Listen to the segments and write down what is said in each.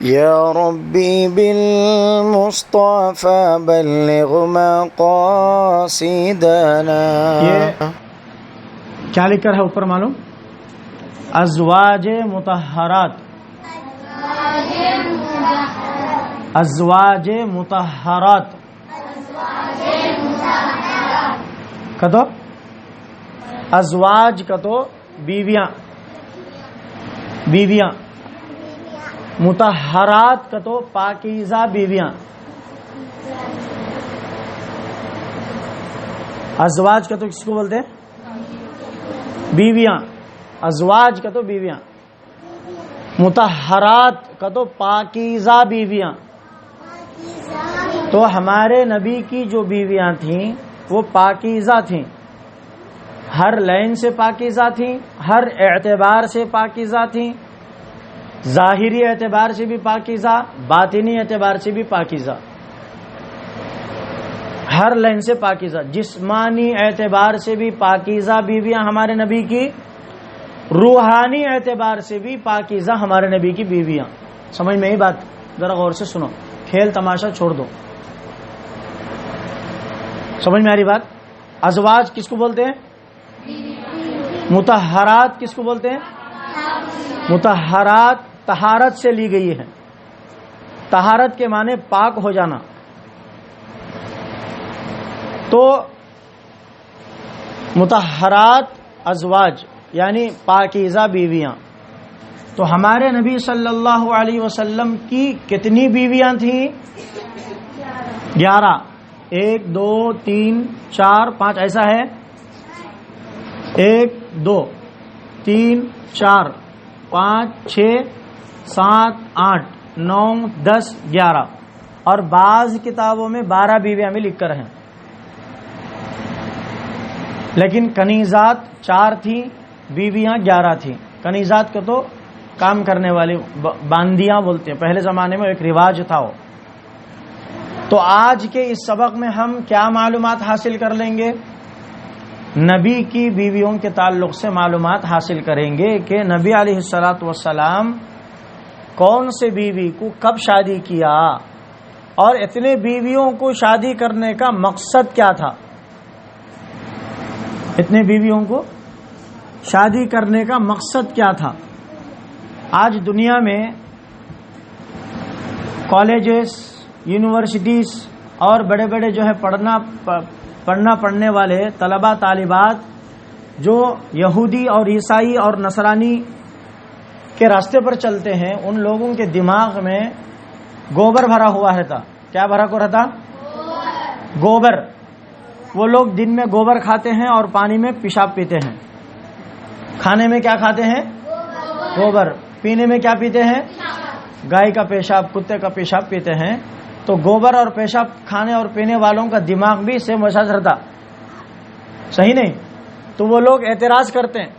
یا ربی بالمصطفى بلغ مقاصدنا. یہ کیا لکھ کر ہے اوپر معلوم؟ ازواج مطہرات. ازواج مطہرات کہو. ازواج کہو بیویاں، بیویاں. مطہرات کہو پاکیزہ بیویاں. ازواج کہو کس کو بولتے ہیں؟ بیویاں. ازواج کہو بیویاں. مطہرات کہو پاکیزہ بیویاں. تو ہمارے نبی کی جو بیویاں تھیں وہ پاکیزہ تھیں، ہر لین سے پاکیزہ تھیں، ہر اعتبار سے پاکیزہ تھیں. ظاہری اعتبار سے بھی پاکیزہ، باطنی اعتبار سے بھی پاکیزہ، ہر لین سے پاکیزہ. جسمانی اعتبار سے بھی پاکیزہ بیویاں ہمارے نبی کی، روحانی اعتبار سے بھی پاکیزہ ہمارے نبی کی بیویاں. سمجھ میں ہی بات؟ ذرا غور سے سنو، کھیل تماشا چھوڑ دو. سمجھ میں آ رہی بات؟ ازواج کس کو بولتے ہیں؟ مطہرات کس کو بولتے ہیں؟ مطہرات طہارت سے لی گئی ہے. طہارت کے معنی پاک ہو جانا. تو مطہرات ازواج یعنی پاکیزہ بیویاں. تو ہمارے نبی صلی اللہ علیہ وسلم کی کتنی بیویاں تھیں؟ 11. 1 2 3 4 5 ایسا ہے. 1 2 3 4 5 6 7 8 9 10 11 اور بعض کتابوں میں 12 بیویاں بھی لکھ کر ہیں. لیکن کنیزات 4 تھیں، بیویاں 11 تھیں. کنیزات کو تو کام کرنے والی باندیاں بولتے ہیں، پہلے زمانے میں ایک رواج تھا وہ. تو آج کے اس سبق میں ہم کیا معلومات حاصل کر لیں گے؟ نبی کی بیویوں کے تعلق سے معلومات حاصل کریں گے کہ نبی علیہ الصلاۃ والسلام کون سے بیوی کو کب شادی کیا اور اتنے بیویوں کو شادی کرنے کا مقصد کیا تھا. اتنے بیویوں کو شادی کرنے کا مقصد کیا تھا؟ آج دنیا میں کالجز، یونیورسٹیز اور بڑے بڑے جو ہے پڑھنے والے طلباء طالبات جو یہودی اور عیسائی اور نصرانی کے راستے پر چلتے ہیں، ان لوگوں کے دماغ میں گوبر بھرا ہوا رہتا. کیا بھرا کو رہتا؟ گوبر. وہ لوگ دن میں گوبر کھاتے ہیں اور پانی میں پیشاب پیتے ہیں. کھانے میں کیا کھاتے ہیں؟ گوبر. پینے میں کیا پیتے ہیں؟ گائے کا پیشاب، کتے کا پیشاب پیتے ہیں. تو گوبر اور پیشاب کھانے اور پینے والوں کا دماغ بھی سیم ویسا رہتا. صحیح نہیں؟ تو وہ لوگ اعتراض کرتے ہیں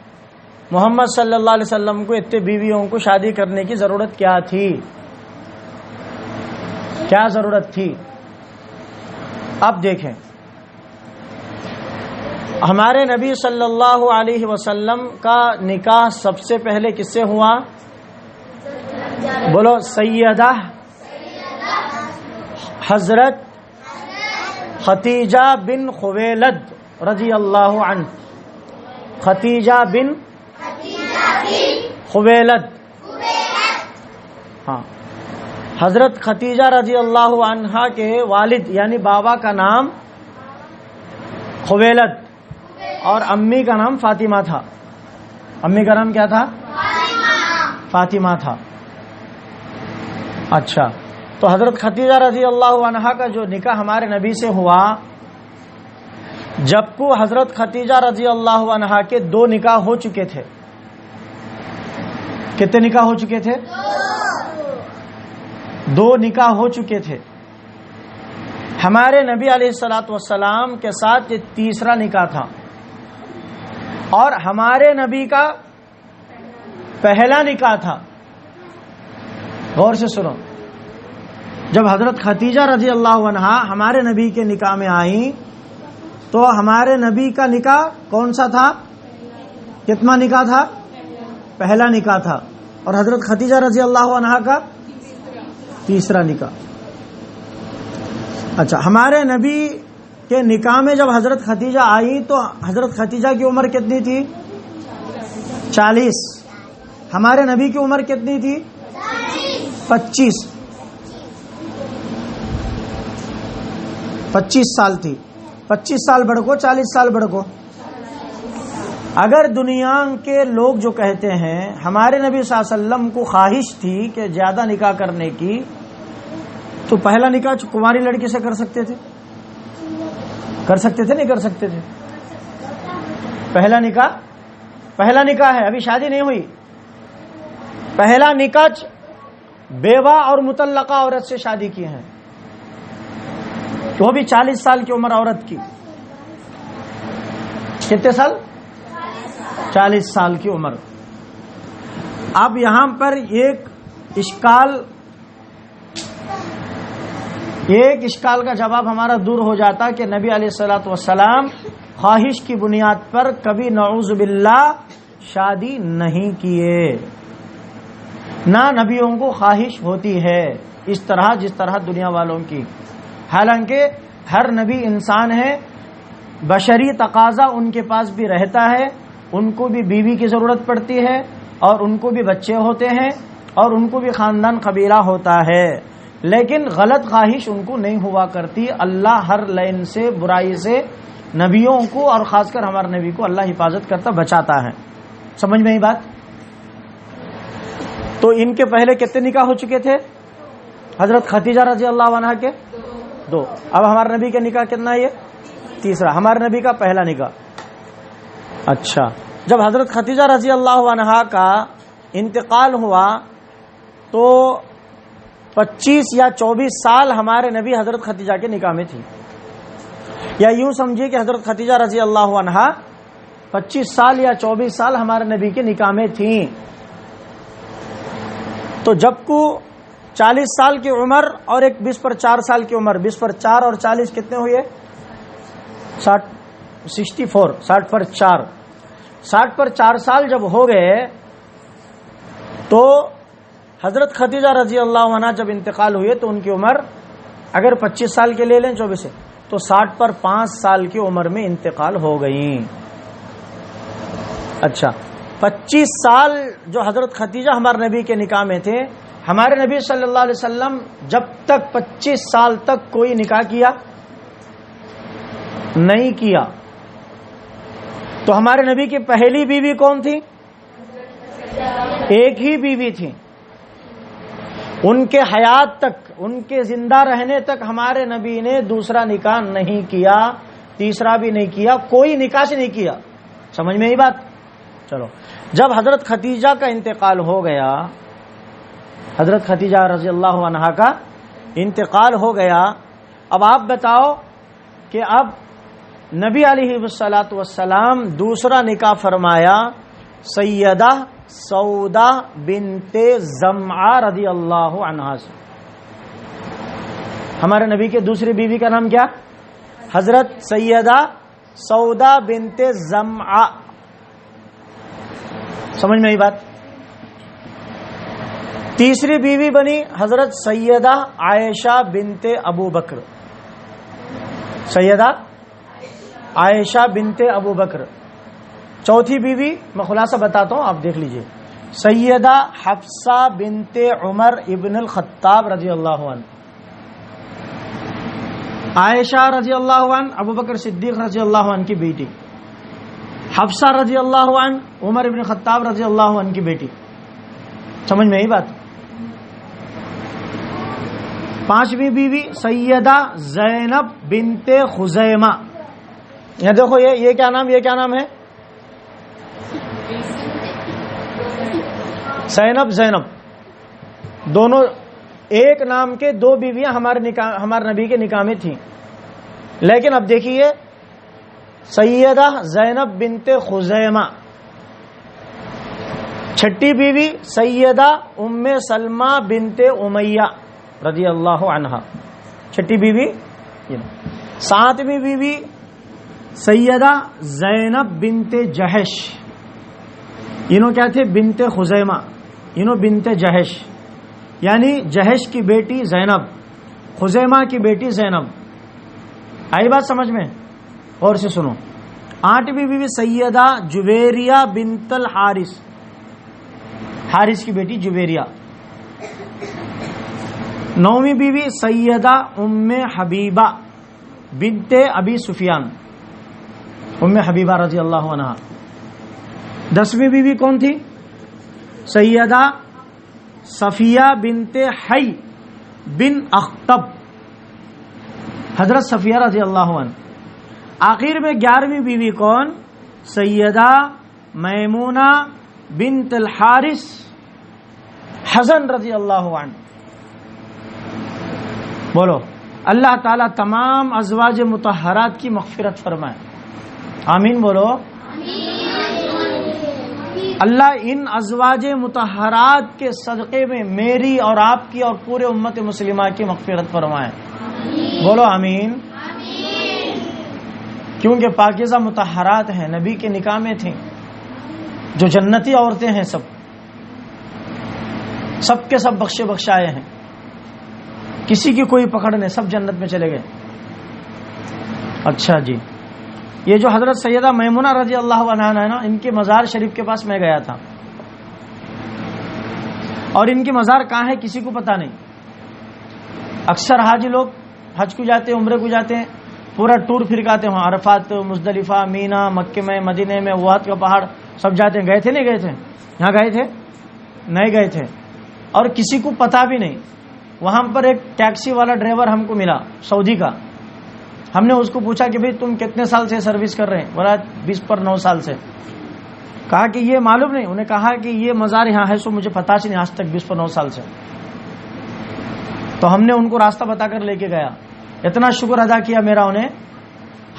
محمد صلی اللہ علیہ وسلم کو اتنے بیویوں کو شادی کرنے کی ضرورت کیا تھی؟ کیا ضرورت تھی؟ اب دیکھیں، ہمارے نبی صلی اللہ علیہ وسلم کا نکاح سب سے پہلے کس سے ہوا؟ بولو. سیدہ حضرت ختیجہ بن خویلد رضی اللہ عنہ. ختیجہ بن خویلد. ہاں، حضرت ختیجہ رضی اللہ عنہا کے والد یعنی بابا کا نام خویلد اور امی کا نام فاطمہ تھا. امی کا نام کیا تھا؟ فاطمہ تھا. اچھا، تو حضرت ختیجہ رضی اللہ عنہا کا جو نکاح ہمارے نبی سے ہوا، جب کو حضرت ختیجہ رضی اللہ عنہا کے 2 نکاح ہو چکے تھے. کتنے نکاح ہو چکے تھے؟ 2 نکاح ہو چکے تھے. ہمارے نبی علیہ الصلاۃ والسلام کے ساتھ یہ تیسرا نکاح تھا. اور ہمارے نبی کا پہلا نکاح تھا. غور سے سنو، جب حضرت ختیجہ رضی اللہ عنہا ہمارے نبی کے نکاح میں آئیں تو ہمارے نبی کا نکاح کون سا تھا؟ کتنا نکاح تھا؟ پہلا نکاح تھا. اور حضرت ختیجہ رضی اللہ عنہا کا تیسرا نکاح. اچھا، ہمارے نبی کے نکاح میں جب حضرت خدیجہ آئی تو حضرت خدیجہ کی عمر کتنی تھی؟ 40. ہمارے نبی کی عمر کتنی تھی؟ 25 سال تھی. 25 سال بڑھ کو 40 سال بڑھ کو. اگر دنیا کے لوگ جو کہتے ہیں ہمارے نبی صلی اللہ علیہ وسلم کو خواہش تھی کہ زیادہ نکاح کرنے کی، تو پہلا نکاح کماری لڑکی سے کر سکتے تھے؟ کر سکتے تھے نہیں کر سکتے تھے؟ پہلا نکاح ہے، ابھی شادی نہیں ہوئی. پہلا نکاح بیوہ اور مطلقہ عورت سے شادی کی ہیں، وہ بھی 40 سال کی عمر عورت کی. کتنے سال؟ 40 سال کی عمر. اب یہاں پر ایک اشکال کا جواب ہمارا دور ہو جاتا کہ نبی علیہ الصلوۃ والسلام خواہش کی بنیاد پر کبھی نعوذ باللہ شادی نہیں کیے. نہ نبیوں کو خواہش ہوتی ہے اس طرح جس طرح دنیا والوں کی. حالانکہ ہر نبی انسان ہے، بشری تقاضا ان کے پاس بھی رہتا ہے، ان کو بھی بیوی کی ضرورت پڑتی ہے، اور ان کو بھی بچے ہوتے ہیں، اور ان کو بھی خاندان قبیلہ ہوتا ہے. لیکن غلط خواہش ان کو نہیں ہوا کرتی. اللہ ہر لین سے، برائی سے نبیوں کو اور خاص کر ہمارے نبی کو اللہ حفاظت کرتا، بچاتا ہے. سمجھ میں ہی بات؟ تو ان کے پہلے کتنے نکاح ہو چکے تھے؟ حضرت خدیجہ رضی اللہ عنہا کے 2. اب ہمارے نبی کے نکاح کتنا ہے؟ یہ تیسرا. ہمارے نبی کا پہلا نکاح. اچھا، جب حضرت خدیجہ رضی اللہ عنہا کا انتقال ہوا تو 25 یا 24 سال ہمارے نبی حضرت خدیجہ کے نکاح میں تھی. یا یوں سمجھیے کہ حضرت خدیجہ رضی اللہ عنہا 25 سال یا 24 سال ہمارے نبی کے نکاح میں تھیں. تو جب کو 40 سال کی عمر اور ایک 20 پر 4 سال کی عمر، 20 پر 4 اور 40 کتنے ہوئے؟ 64. 60 پر 4، 60 پر 4 سال جب ہو گئے تو حضرت خدیجہ رضی اللہ عنہ جب انتقال ہوئے تو ان کی عمر اگر 25 سال کے لے لیں 24 سے تو 60 پر 5 سال کی عمر میں انتقال ہو گئیں. اچھا، 25 سال جو حضرت خدیجہ ہمارے نبی کے نکاح میں تھے، ہمارے نبی صلی اللہ علیہ وسلم جب تک 25 سال تک کوئی نکاح کیا نہیں کیا. تو ہمارے نبی کی پہلی بیوی کون تھی؟ ایک ہی بیوی تھی. ان کے حیات تک، ان کے زندہ رہنے تک ہمارے نبی نے دوسرا نکاح نہیں کیا، تیسرا بھی نہیں کیا، کوئی نکاح سے نہیں کیا. سمجھ میں ہی بات؟ چلو، جب حضرت خدیجہ کا انتقال ہو گیا، حضرت خدیجہ رضی اللہ عنہا کا انتقال ہو گیا، اب آپ بتاؤ کہ اب نبی علیہ الصلوۃ والسلام دوسرا نکاح فرمایا سیدہ سودا بنت زمعہ رضی اللہ عنہا سے. ہمارے نبی کے دوسری بیوی کا نام کیا؟ حضرت سیدہ سودا بنت زمعہ. سمجھ میں آئی بات؟ تیسری بیوی بنی حضرت سیدہ عائشہ بنت ابو بکر. سیدہ عائشہ بنت ابو بکر. چوتھی بیوی میں خلاصہ بتاتا ہوں، آپ دیکھ لیجئے. سیدہ حفصہ بنت عمر ابن الخطاب رضی اللہ عنہ. عائشہ رضی اللہ عنہ ابو بکر صدیق رضی اللہ عنہ کی بیٹی. حفصہ رضی اللہ عنہ عمر ابن خطاب رضی اللہ عنہ کی بیٹی. سمجھ میں آئی بات؟ پانچویں بیوی سیدہ زینب بنت خزیمہ. یہ دیکھو، یہ کیا نام، یہ کیا نام ہے؟ زینب. دونوں ایک نام کے دو بیویاں ہمارے نبی کے نکاح میں تھیں. لیکن اب دیکھیے، سیدہ زینب بنت خزیمہ. چھٹی بیوی سیدہ ام سلمہ بنت امیہ رضی اللہ عنہا. چھٹی بیوی. ساتویں بیوی سیدہ زینب بنت جہش. انہوں کیا تھے؟ بنت خزیمہ. انہوں بنت جہش. یعنی جہش کی بیٹی زینب، خزیمہ کی بیٹی زینب. آئی بات سمجھ میں؟ اور سے سنو. 8ویں بیوی سیدہ جویریہ بنت الحارث، حارث کی بیٹی جویریہ. 9ویں بیوی سیدہ ام حبیبہ بنت ابی سفیان، ام حبیبہ رضی اللہ عنہا. 10ویں بیوی کون تھی؟ سیدہ صفیہ بنت حی بن اخطب، حضرت صفیہ رضی اللہ عنہ. آخر میں 11ویں بیوی کون؟ سیدہ میمونہ بنت الحارث حسن رضی اللہ عنہ. بولو اللہ تعالیٰ تمام ازواج مطہرات کی مغفرت فرمائے. آمین بولو. اللہ ان ازواج مطہرات کے صدقے میں میری اور آپ کی اور پورے امت مسلمہ کی مغفرت فرمائے. بولو آمین. کیونکہ پاکیزہ مطہرات ہیں، نبی کے نکاح میں تھیں، جو جنتی عورتیں ہیں، سب کے سب بخشے بخشائے ہیں، کسی کی کوئی پکڑ نہیں، سب جنت میں چلے گئے. اچھا جی، یہ جو حضرت سیدہ میمونہ رضی اللہ عنہا ہے نا، ان کے مزار شریف کے پاس میں گیا تھا، اور ان کی مزار کہاں ہے کسی کو پتہ نہیں. اکثر حاجی لوگ حج کو جاتے ہیں، عمرے کو جاتے ہیں، پورا ٹور پھر کے آتے ہیں، عرفات، مزدلفہ، مینا، مکے میں، مدینے میں، وحد کا پہاڑ سب جاتے ہیں. گئے تھے نہیں گئے تھے؟ یہاں گئے تھے نہیں گئے تھے، اور کسی کو پتہ بھی نہیں. وہاں پر ایک ٹیکسی والا ڈرائیور ہم کو ملا سعودی کا. ہم نے اس کو پوچھا کہ بھئی تم کتنے سال سے سروس کر رہے ہیں؟ بولا 20 سال سے. کہا کہ یہ معلوم نہیں. انہیں کہا کہ یہ مزار یہاں ہے، سو مجھے پتا نہیں آج تک 20 سال سے. تو ہم نے ان کو راستہ بتا کر لے کے گیا. اتنا شکر ادا کیا میرا، انہیں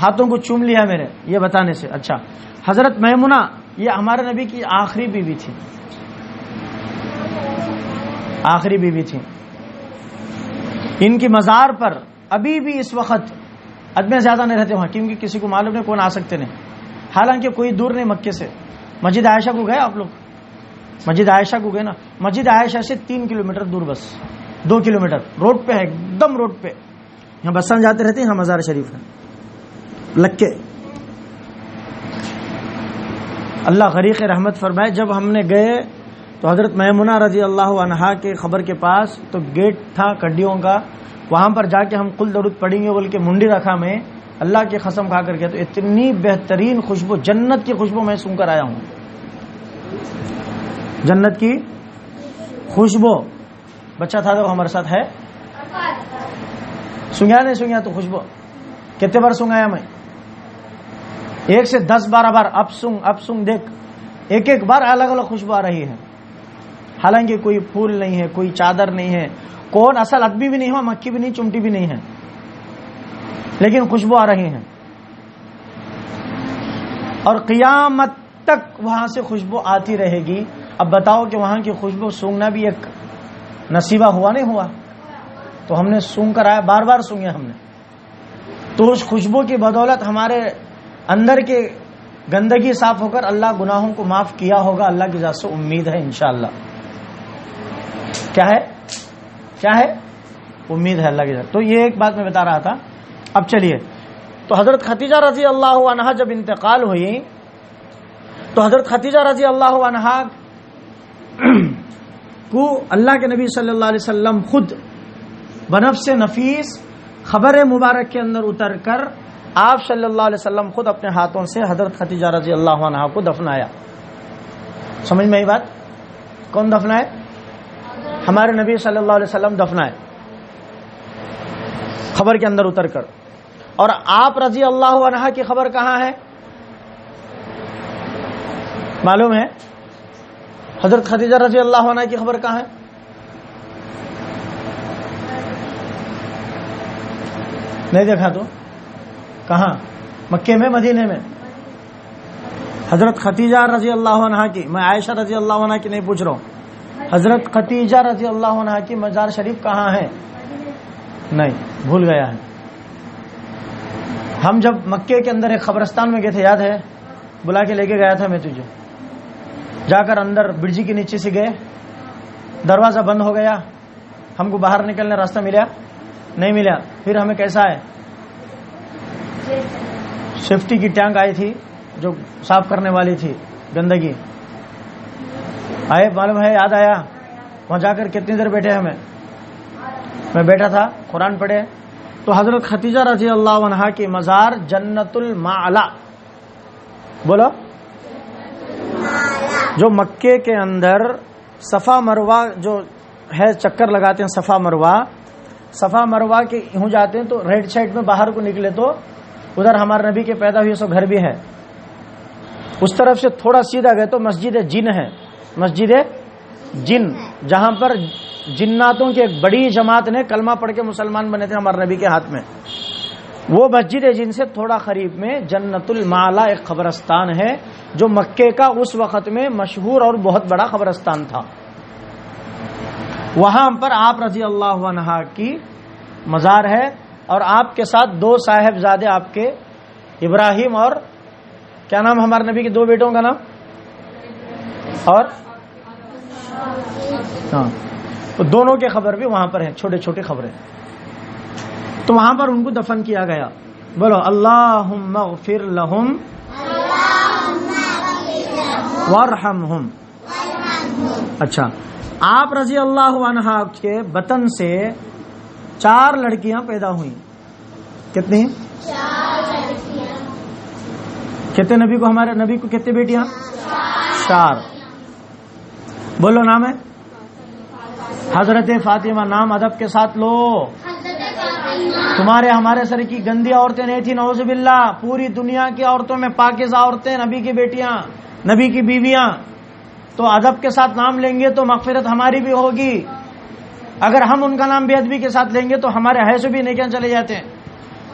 ہاتھوں کو چوم لیا میرے یہ بتانے سے. اچھا، حضرت میمونہ یہ ہمارے نبی کی آخری بیوی تھی، آخری بیوی تھی. ان کی مزار پر ابھی بھی اس وقت آدمی زیادہ نہیں رہتے وہاں، کیونکہ کسی کو معلوم نہیں کون آ سکتے نہیں. حالانکہ کوئی دور نہیں مکے سے. مسجد عائشہ کو گئے آپ لوگ؟ مسجد عائشہ کو گئے نا؟ مسجد عائشہ سے 3 کلومیٹر دور، بس 2 کلومیٹر روڈ پہ ہے، ایک دم روڈ پہ. یہاں بساں جاتے رہتے ہیں، یہاں مزار شریف ہے لکے. اللہ غریق رحمت فرمائے. جب ہم نے گئے تو حضرت میمونہ رضی اللہ عنہا کے خبر کے پاس تو گیٹ تھا کڈیوں کا، وہاں پر جا کے ہم قل درود پڑھیں گے بول کے منڈی رکھا میں. اللہ کی قسم کھا کر کے تو اتنی بہترین خوشبو، جنت کی خوشبو میں سن کر آیا ہوں. جنت کی خوشبو. بچہ تھا تو ہمارے ساتھ ہے، سنگیا نہیں سنگیا تو خوشبو کتنے بار سنگایا میں؟ 1 سے 10 12 بار. اب سنگ دیکھ، ایک بار الگ الگ خوشبو آ رہی ہے. حالانکہ کوئی پھول نہیں ہے، کوئی چادر نہیں ہے، کون اصل آدمی بھی نہیں ہوا، مکھی بھی نہیں، چمٹی بھی نہیں ہے، لیکن خوشبو آ رہی ہیں. اور قیامت تک وہاں سے خوشبو آتی رہے گی. اب بتاؤ کہ وہاں کی خوشبو سونگنا بھی ایک نصیبہ ہوا نہیں ہوا؟ تو ہم نے سونگ کر آیا، بار بار سونگے ہم نے. تو اس خوشبو کی بدولت ہمارے اندر کے گندگی صاف ہو کر اللہ گناہوں کو معاف کیا ہوگا. اللہ کی ذات سے امید ہے انشاءاللہ. کیا ہے؟ کیا ہے؟ امید ہے اللہ کی ذات. تو یہ ایک بات میں بتا رہا تھا. اب چلیے، تو حضرت ختیجہ رضی اللہ عنہا جب انتقال ہوئی تو حضرت ختیجہ رضی اللہ عنہا کو اللہ کے نبی صلی اللہ علیہ وسلم خود بنفس نفیس خبر مبارک کے اندر اتر کر آپ صلی اللہ علیہ وسلم خود اپنے ہاتھوں سے حضرت ختیجہ رضی اللہ عنہا کو دفنایا. سمجھ میں آئی بات؟ کون دفنائے؟ ہمارے نبی صلی اللہ علیہ وسلم دفنائے خبر کے اندر اتر کر. اور آپ رضی اللہ عنہا کی خبر کہاں ہے معلوم ہے؟ حضرت خدیجہ رضی اللہ عنہا کی خبر کہاں ہے؟ نہیں دیکھا تو کہاں؟ مکے میں، مدینے میں. حضرت خدیجہ رضی اللہ عنہا کی، میں عائشہ رضی اللہ عنہا کی نہیں پوچھ رہا ہوں، حضرت خدیجہ رضی اللہ عنہا کی مزار شریف کہاں ہے؟ نہیں، بھول گیا ہے. ہم جب مکے کے اندر ایک قبرستان میں گئے تھے، یاد ہے؟ بلا کے لے کے گیا تھا میں تجھے. جا کر اندر برجی کے نیچے سے گئے، دروازہ بند ہو گیا، ہم کو باہر نکلنے راستہ ملا نہیں ملا، پھر ہمیں کیسا ہے، سیفٹی کی ٹینک آئی تھی جو صاف کرنے والی تھی گندگی، آئے معلوم ہے، یاد آیا وہاں جا کر کتنی دیر بیٹھے ہمیں، میں بیٹھا تھا قرآن پڑھے تو حضرت خدیجہ رضی اللہ عنہا کی مزار جنت المعلا، بولو، جو مکے کے اندر صفا مروہ جو ہے چکر لگاتے ہیں، صفا مروہ کے یوں جاتے ہیں تو رائٹ سائڈ میں باہر کو نکلے تو ادھر ہمارے نبی کے پیدا ہوئے سو گھر بھی ہے، اس طرف سے تھوڑا سیدھا گئے تو مسجد جن ہے، مسجد جن، جہاں پر جناتوں کی ایک بڑی جماعت نے کلمہ پڑھ کے مسلمان بنے تھے ہمارے نبی کے ہاتھ میں، وہ مسجد جن سے تھوڑا قریب میں جنت المعلا ایک قبرستان ہے جو مکے کا اس وقت میں مشہور اور بہت بڑا قبرستان تھا، وہاں پر آپ رضی اللہ عنہ کی مزار ہے، اور آپ کے ساتھ دو صاحبزادے آپ کے، ابراہیم اور کیا نام ہمارے نبی کے دو بیٹوں کا نام، اور ہاں تو دونوں کے خبر بھی وہاں پر ہیں، چھوٹے چھوٹے خبریں، تو وہاں پر ان کو دفن کیا گیا، بولو اللہم اغفر لہم وارحمہم۔ اچھا، آپ رضی اللہ عنہ کے بطن سے 4 لڑکیاں پیدا ہوئیں، کتنی؟ 4 لڑکیاں۔ کتنے نبی کو، ہمارے نبی کو کتنے بیٹیاں؟ 4۔ بولو نام ہے، حضرت فاطمہ، نام ادب کے ساتھ لو، تمہارے ہمارے سر کی گندی عورتیں نہیں تھی، نعوذ باللہ، پوری دنیا کی عورتوں میں پاکیزہ عورتیں، نبی کی بیٹیاں، نبی کی بیویاں، تو ادب کے ساتھ نام لیں گے تو مغفرت ہماری بھی ہوگی، اگر ہم ان کا نام بے ادبی کے ساتھ لیں گے تو ہمارے حیث بھی نیکیاں چلے جاتے ہیں۔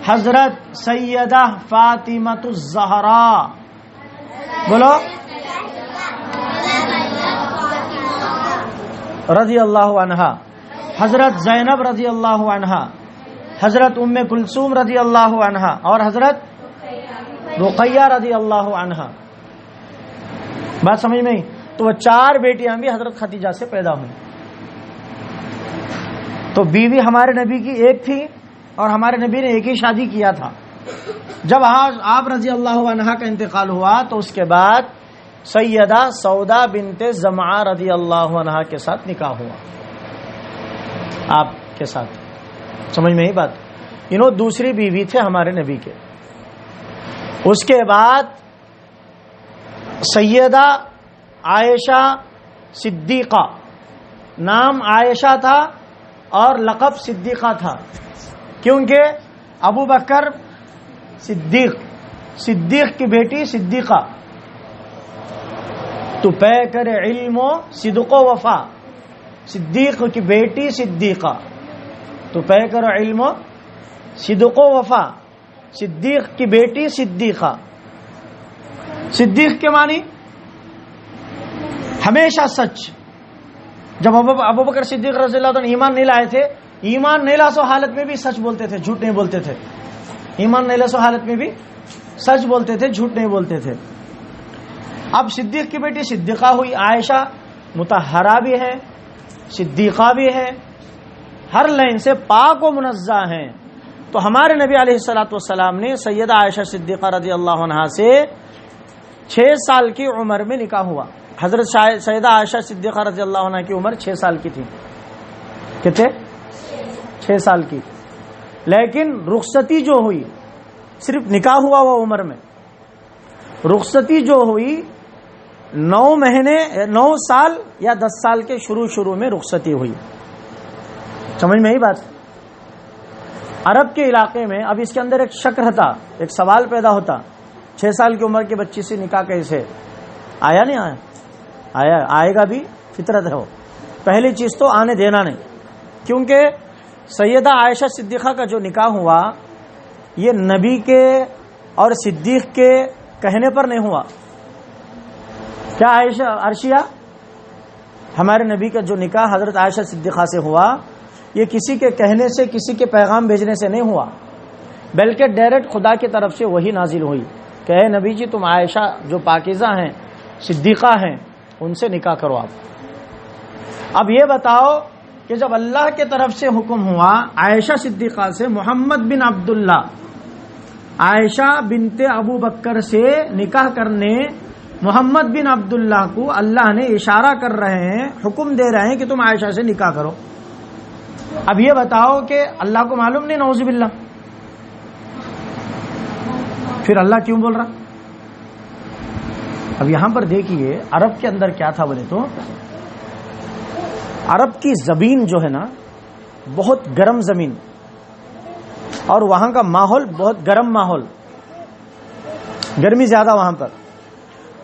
حضرت سیدہ فاطمۃ الزہرا، بولو رضی اللہ عنہا، حضرت زینب رضی اللہ عنہا، حضرت ام کلثوم رضی اللہ عنہا، اور حضرت رقیہ رضی اللہ عنہا، بات سمجھ میں؟ تو وہ 4 بیٹیاں بھی حضرت خدیجہ سے پیدا ہوئی، تو بیوی ہمارے نبی کی ایک تھی اور ہمارے نبی نے ایک ہی شادی کیا تھا، جب آپ رضی اللہ عنہا کا انتقال ہوا تو اس کے بعد سیدہ سودا بنت زمعہ رضی اللہ عنہا کے ساتھ نکاح ہوا، آپ کے ساتھ، سمجھ میں ہی بات، انہوں دوسری بیوی تھے ہمارے نبی کے۔ اس کے بعد سیدہ عائشہ صدیقہ، نام عائشہ تھا اور لقب صدیقہ تھا، کیونکہ ابو بکر صدیق کی بیٹی صدیقہ، تو پے کر علم و صدق و وفا، صدیق کی بیٹی صدیقہ، تو پے کر علم و صدق و وفا، صدیق کی بیٹی صدیقہ۔ صدیق کے معنی ہمیشہ سچ، جب ابو بکر صدیق رضی اللہ عنہ ایمان نہیں لائے تھے، ایمان نہیں لا سو حالت میں بھی سچ بولتے تھے، جھوٹ نہیں بولتے تھے، ایمان نہیں لا سو حالت میں بھی سچ بولتے تھے، جھوٹ نہیں بولتے تھے۔ اب صدیق کی بیٹی صدیقہ ہوئی، عائشہ مطہرہ بھی ہے، صدیقہ بھی ہے، ہر لائن سے پاک و منزہ ہیں۔ تو ہمارے نبی علیہ الصلوۃ والسلام نے سیدہ عائشہ صدیقہ رضی اللہ عنہا سے 6 سال کی عمر میں نکاح ہوا۔ حضرت سیدہ عائشہ صدیقہ رضی اللہ عنہ کی عمر 6 سال کی تھی، کتنے؟ 6 سال کی، لیکن رخصتی جو ہوئی، صرف نکاح ہوا وہ عمر میں، رخصتی جو ہوئی 9 مہینے 9 سال یا 10 سال کے شروع میں رخصتی ہوئی، سمجھ میں ہی بات؟ عرب کے علاقے میں اب اس کے اندر ایک شک رہتا، ایک سوال پیدا ہوتا، 6 سال کی عمر کے بچی سے نکاح کیسے؟ آیا نہیں آیا؟ آیا، آئے گا بھی، فطرت ہے وہ، پہلی چیز تو آنے دینا نہیں، کیونکہ سیدہ عائشہ صدیقہ کا جو نکاح ہوا یہ نبی کے اور صدیق کے کہنے پر نہیں ہوا۔ کیا عائشہ عرشیہ، ہمارے نبی کا جو نکاح حضرت عائشہ صدیقہ سے ہوا یہ کسی کے کہنے سے، کسی کے پیغام بھیجنے سے نہیں ہوا، بلکہ ڈائریکٹ خدا کی طرف سے وہی نازل ہوئی کہ اے نبی جی تم عائشہ جو پاکیزہ ہیں، صدیقہ ہیں، ان سے نکاح کرو آپ۔ اب یہ بتاؤ کہ جب اللہ کے طرف سے حکم ہوا عائشہ صدیقہ سے محمد بن عبداللہ عائشہ بنت ابو بکر سے نکاح کرنے محمد بن عبداللہ کو اللہ نے اشارہ کر رہے ہیں، حکم دے رہے ہیں کہ تم عائشہ سے نکاح کرو. اب یہ بتاؤ کہ اللہ کو معلوم نہیں نعوذ باللہ، پھر اللہ کیوں بول رہا؟ اب یہاں پر دیکھیے عرب کے اندر کیا تھا بولے تو عرب کی زمین جو ہے نا بہت گرم زمین، اور وہاں کا ماحول بہت گرم ماحول، گرمی زیادہ وہاں پر.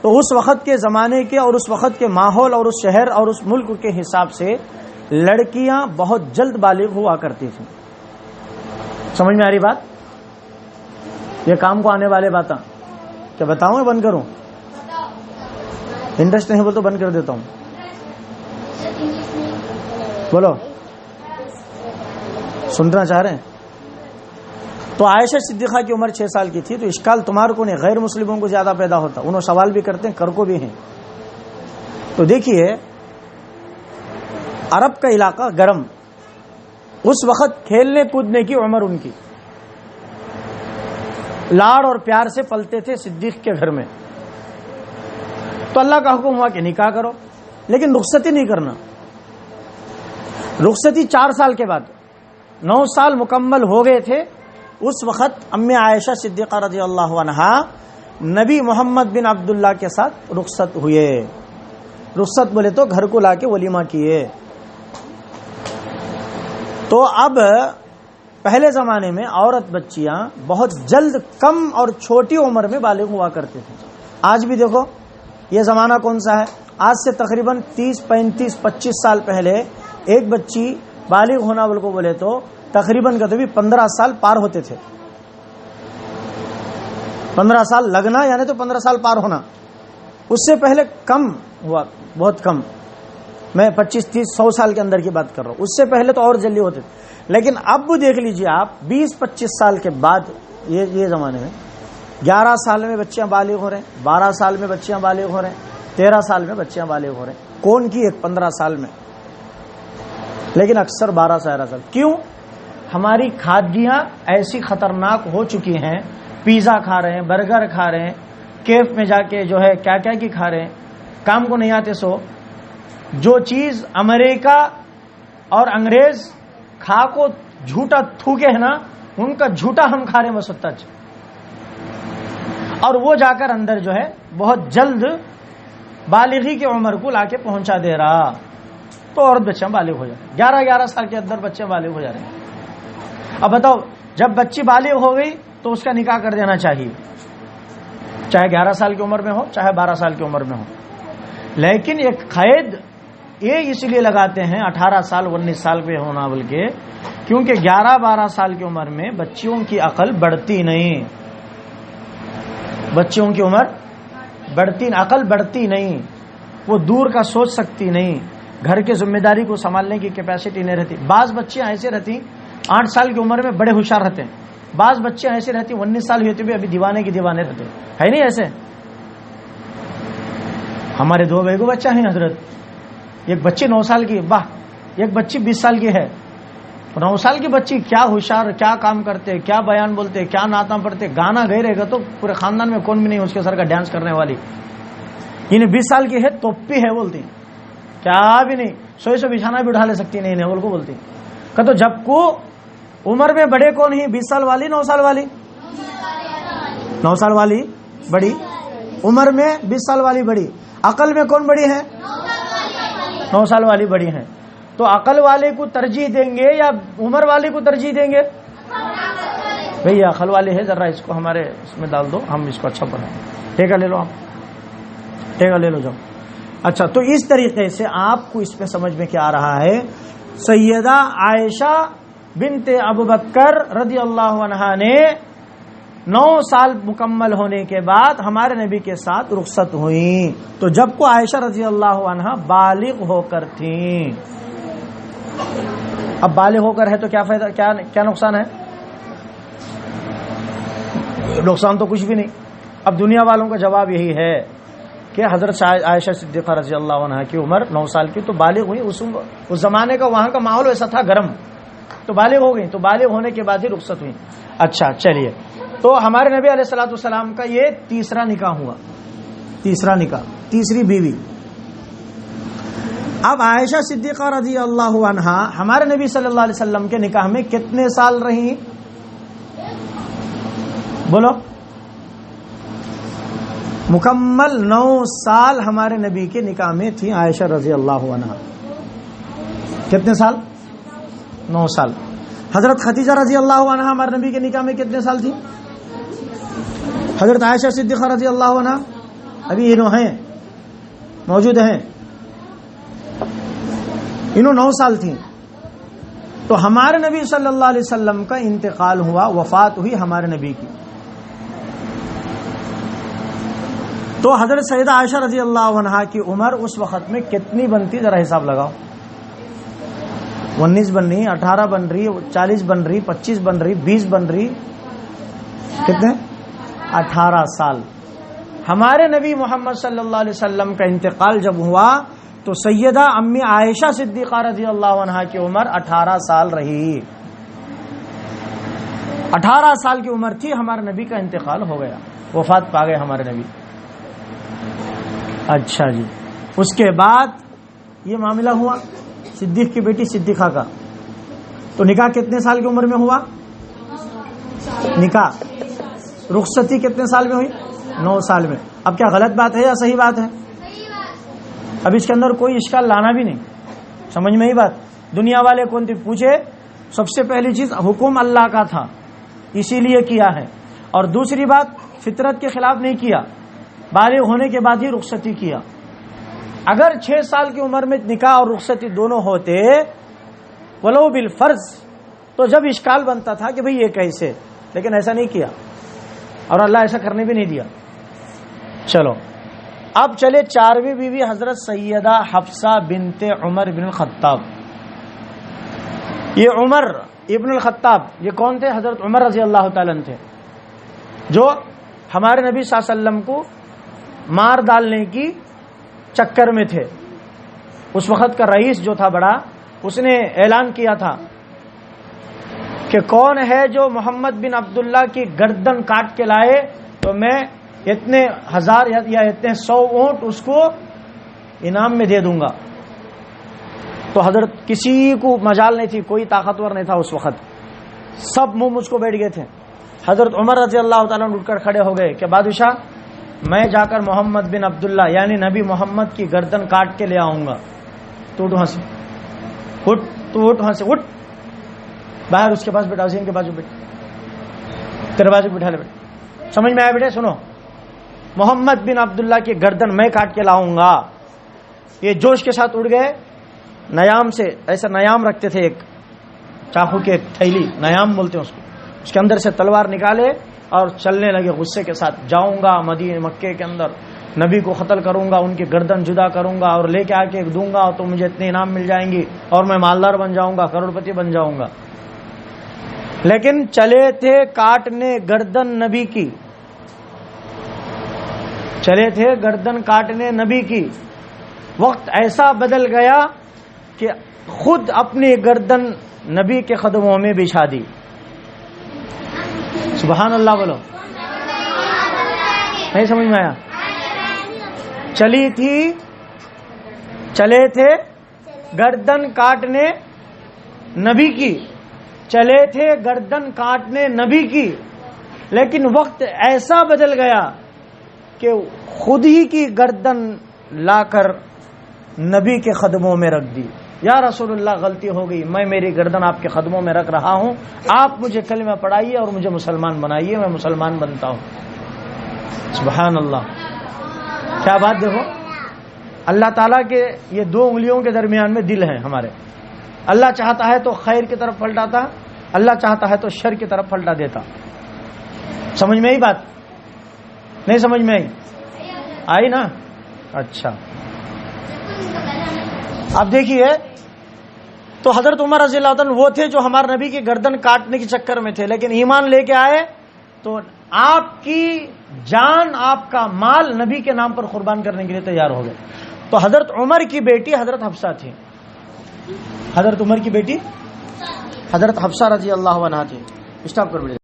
تو اس وقت کے زمانے کے اور اس وقت کے ماحول اور اس شہر اور اس ملک کے حساب سے لڑکیاں بہت جلد بالغ ہوا کرتی تھیں. سمجھ میں آ رہی بات؟ یہ کام کو آنے والے باتیں کیا بتاؤں یا بند کروں؟ انٹرسٹ نہیں بول تو بند کر دیتا ہوں. بولو، سننا چاہ رہے ہیں؟ تو عائشہ صدیقہ کی عمر 6 سال کی تھی. تو اشکال تمہارے کو نہیں، غیر مسلموں کو زیادہ پیدا ہوتا. انہوں سوال بھی کرتے ہیں، کر کو بھی ہیں. تو دیکھیے عرب کا علاقہ گرم، اس وقت کھیلنے کودنے کی عمر ان کی، لاڑ اور پیار سے پلتے تھے صدیق کے گھر میں. تو اللہ کا حکم ہوا کہ نکاح کرو، لیکن رخصتی نہیں کرنا. رخصتی 4 سال کے بعد، 9 سال مکمل ہو گئے تھے اس وقت امی عائشہ صدیقہ رضی اللہ عنہا نبی محمد بن عبداللہ کے ساتھ رخصت ہوئے. رخصت بولے تو گھر کو لا کے ولیمہ کیے. تو اب پہلے زمانے میں عورت بچیاں بہت جلد کم اور چھوٹی عمر میں بالغ ہوا کرتے تھے. آج بھی دیکھو یہ زمانہ کون سا ہے؟ آج سے تقریباً 30 35 25 سال پہلے ایک بچی بالغ ہونا بولے تو تقریباً کا تو بھی 15 سال پار ہوتے تھے. 15 سال لگنا یعنی تو 15 سال پار ہونا. اس سے پہلے کم ہوا، بہت کم. میں 25 30 100 سال کے اندر کی بات کر رہا ہوں. اس سے پہلے تو اور جلدی ہوتے تھے. لیکن اب دیکھ لیجئے آپ 20 25 سال کے بعد یہ زمانے میں 11 سال میں بچیاں بالغ ہو رہے ہیں، 12 سال میں بچیاں بالغ ہو رہے ہیں، 13 سال میں بچیاں بالغ ہو رہے ہیں. کون کی ایک 15 سال میں، لیکن اکثر 12 سے 13 سال. کیوں؟ ہماری کھادیاں ایسی خطرناک ہو چکی ہیں. پیزا کھا رہے ہیں، برگر کھا رہے ہیں، کیف میں جا کے جو ہے کیا کیا کی کھا رہے ہیں، کام کو نہیں آتے. سو جو چیز امریکہ اور انگریز کھا کو جھوٹا تھوکے ہے نا، ان کا جھوٹا ہم کھا رہے ہیں سچ. اور وہ جا کر اندر جو ہے بہت جلد بالغی کی عمر کو لا کے پہنچا دے رہا. تو عورت بچیاں بالغ ہو جائیں، 11 سال کے اندر بچے بالغ ہو جا رہے ہیں. اب بتاؤ جب بچی بالغ ہو گئی تو اس کا نکاح کر دینا چاہیے، چاہے 11 سال کی عمر میں ہو چاہے 12 سال کی عمر میں ہو. لیکن ایک قید یہ اس لیے لگاتے ہیں 18 سال 19 سال پہ ہونا بلکہ کیونکہ 11-12 سال کی عمر میں بچیوں کی عقل بڑھتی نہیں، بچیوں کی عمر بڑھتی، عقل بڑھتی نہیں، وہ دور کا سوچ سکتی نہیں، گھر کی ذمہ داری کو سنبھالنے کی کیپیسٹی نہیں رہتی. بعض بچیاں ایسے رہتی 8 سال کی عمر میں بڑے ہوشیار رہتے ہیں، بعض بچے ایسے رہتی 19 سال ہوتے بھی ابھی دیوانے کی دیوانے رہتے ہے نہیں ایسے. ہمارے 2 بیگو بچہ ہیں حضرت، ایک بچی 9 سال کی، واہ، ایک بچی 20 سال کی ہے. 9 سال کی بچی کیا ہوشیار، کیا کام کرتے، کیا بیان بولتے، کیا نعتیں پڑھتے، گانا گئے رہے گا تو پورے خاندان میں کون بھی نہیں اس کے سر کا ڈانس کرنے والی. انہیں 20 سال کی ہے توپی ہے بولتی، کیا بھی نہیں، سو بچھانا بھی اٹھا لے سکتی نہیں بول کو بولتی. کہ تو جب کو عمر میں بڑے کون ہی، 20 سال والی 9 سال والی؟ 9 سال والی بڑی، عمر میں 20 سال والی بڑی، عقل میں کون بڑی ہے؟ 9 سال والی بڑی ہیں. تو عقل والے کو ترجیح دیں گے یا عمر والے کو ترجیح دیں گے؟ بھئی عقل والے ہے، ذرا اس کو ہمارے اس میں ڈال دو، ہم اس کو اچھا پڑھائیں. ٹھیکہ لے لو، آپ ٹھیکہ لے لو جاؤ. اچھا، تو اس طریقے سے آپ کو اس پہ سمجھ میں کیا آ رہا ہے؟ سیدہ عائشہ بنت ابوبکر رضی اللہ عنہا نے 9 سال مکمل ہونے کے بعد ہمارے نبی کے ساتھ رخصت ہوئیں. تو جب کو عائشہ رضی اللہ عنہا بالغ ہو کر تھیں. اب بالغ ہو کر ہے تو کیا فائدہ، کیا نقصان ہے؟ نقصان تو کچھ بھی نہیں. اب دنیا والوں کا جواب یہی ہے کہ حضرت عائشہ صدیقہ رضی اللہ عنہ کی عمر 9 سال کی تو بالغ ہوئی. اس زمانے کا وہاں کا ماحول ایسا تھا گرم, تو بالغ ہو گئی, تو بالغ ہونے کے بعد ہی رخصت ہوئی. اچھا چلیے, تو ہمارے نبی علیہ الصلوۃ والسلام کا یہ تیسرا نکاح ہوا, تیسرا نکاح, تیسری بیوی. اب عائشہ صدیقہ رضی اللہ عنہا ہمارے نبی صلی اللہ علیہ وسلم کے نکاح میں کتنے سال رہی؟ بولو. مکمل 9 سال ہمارے نبی کے نکاح میں تھی عائشہ رضی اللہ عنہا. کتنے سال؟ 9 سال. حضرت خدیجہ رضی اللہ عنہا ہمارے نبی کے نکاح میں کتنے سال تھی؟ حضرت عائشہ صدیقہ رضی اللہ عنہا ابھی انہوں ہیں, موجود ہیں, انہوں 9 سال تھیں. تو ہمارے نبی صلی اللہ علیہ وسلم کا انتقال ہوا, وفات ہوئی ہمارے نبی کی. تو حضرت سیدہ عائشہ رضی اللہ عنہا کی عمر اس وقت میں کتنی بنتی, ذرا حساب لگاؤ. 19 بن رہی, 18 بن رہی, 40 بن رہی, 25 بن رہی, 20 بن رہی, کتنے؟ 18 سال. ہمارے نبی محمد صلی اللہ علیہ وسلم کا انتقال جب ہوا تو سیدہ امی عائشہ صدیقہ رضی اللہ عنہا کی عمر 18 سال رہی. 18 سال کی عمر تھی, ہمارے نبی کا انتقال ہو گیا, وفات پا گئے ہمارے نبی. اچھا جی, اس کے بعد یہ معاملہ ہوا صدیق کی بیٹی صدیقہ کا. تو نکاح کتنے سال کی عمر میں ہوا؟ نکاح رخصتی کتنے سال میں ہوئی؟ 9 سال میں. اب کیا غلط بات ہے یا صحیح بات ہے؟ اب اس کے اندر کوئی اشکال لانا بھی نہیں, سمجھ میں ہی بات. دنیا والے کون تھے پوچھے, سب سے پہلی چیز حکم اللہ کا تھا اسی لیے کیا ہے, اور دوسری بات فطرت کے خلاف نہیں کیا, بالغ ہونے کے بعد ہی رخصتی کیا. اگر 6 سال کی عمر میں نکاح اور رخصتی دونوں ہوتے ولو بالفرض تو جب اشکال بنتا تھا کہ بھئی یہ کیسے, لیکن ایسا نہیں کیا اور اللہ ایسا کرنے بھی نہیں دیا. چلو اب چلے 4ویں بیوی حضرت سیدہ حفصہ بنت عمر بن الخطاب. یہ عمر ابن الخطاب یہ کون تھے؟ حضرت عمر رضی اللہ تعالیٰ عنہ تھے, جو ہمارے نبی صلی اللہ علیہ وسلم کو مار ڈالنے کی چکر میں تھے. اس وقت کا رئیس جو تھا بڑا, اس نے اعلان کیا تھا کہ کون ہے جو محمد بن عبداللہ کی گردن کاٹ کے لائے تو میں اتنے 1000 یا اتنے 100 اونٹ اس کو انعام میں دے دوں گا. تو حضرت کسی کو مجال نہیں تھی, کوئی طاقتور نہیں تھا اس وقت, سب منہ مجھ کو بیٹھ گئے تھے. حضرت عمر رضی اللہ تعالیٰ عنہ اٹھ کر کھڑے ہو گئے کہ بادشاہ میں جا کر محمد بن عبداللہ یعنی نبی محمد کی گردن کاٹ کے لے آؤں گا. تو اٹھ وہاں سے, اٹھ, تو اٹھ وہاں سے, اٹھ باہر اس کے پاس بیٹھا, حسین کے بازو بیٹھ, تیرے بازو بٹھا لے بیٹے. سمجھ میں آیا بیٹے؟ سنو, محمد بن عبداللہ کی گردن میں کاٹ کے لاؤں گا. یہ جوش کے ساتھ اڑ گئے. نیام سے, ایسا نیام رکھتے تھے ایک چاقو کے تھیلی, نیام بولتے ہیں اس کو, اس کے اندر سے تلوار نکالے اور چلنے لگے غصے کے ساتھ. جاؤں گا مدینے مکے کے اندر, نبی کو قتل کروں گا, ان کی گردن جدا کروں گا اور لے کے آ کے دوں گا تو مجھے اتنے انعام مل جائیں گی اور میں مالدار بن جاؤں گا, کروڑپتی بن جاؤں گا. لیکن چلے تھے کاٹنے گردن نبی کی, چلے تھے گردن کاٹنے نبی کی. وقت ایسا بدل گیا کہ خود اپنی گردن نبی کے قدموں میں بچھا دی. سبحان اللہ بولو, نہیں سمجھ میں آیا؟ چلے تھے گردن کاٹنے نبی کی, چلے تھے گردن کاٹنے نبی کی, لیکن وقت ایسا بدل گیا کہ خود ہی کی گردن لا کر نبی کے قدموں میں رکھ دی. یا رسول اللہ غلطی ہو گئی, میں میری گردن آپ کے قدموں میں رکھ رہا ہوں, آپ مجھے کلمہ پڑھائیے اور مجھے مسلمان بنائیے, میں مسلمان بنتا ہوں. سبحان اللہ, کیا بات دیکھو. اللہ تعالیٰ کے یہ 2 انگلیوں کے درمیان میں دل ہیں ہمارے. اللہ چاہتا ہے تو خیر کی طرف پلٹاتا, اللہ چاہتا ہے تو شر کی طرف پلٹا دیتا. سمجھ میں آئی بات؟ نہیں سمجھ میں آئی نا؟ اچھا اب دیکھیے, تو حضرت عمر رضی اللہ عنہ وہ تھے جو ہمارے نبی کی گردن کاٹنے کے چکر میں تھے, لیکن ایمان لے کے آئے تو آپ کی جان آپ کا مال نبی کے نام پر قربان کرنے کے لیے تیار ہو گئے. تو حضرت عمر کی بیٹی حضرت حفصہ تھی. حضرت عمر کی بیٹی حضرت حفصہ رضی اللہ عنہا تھی. اسٹاپ کر بیٹھے.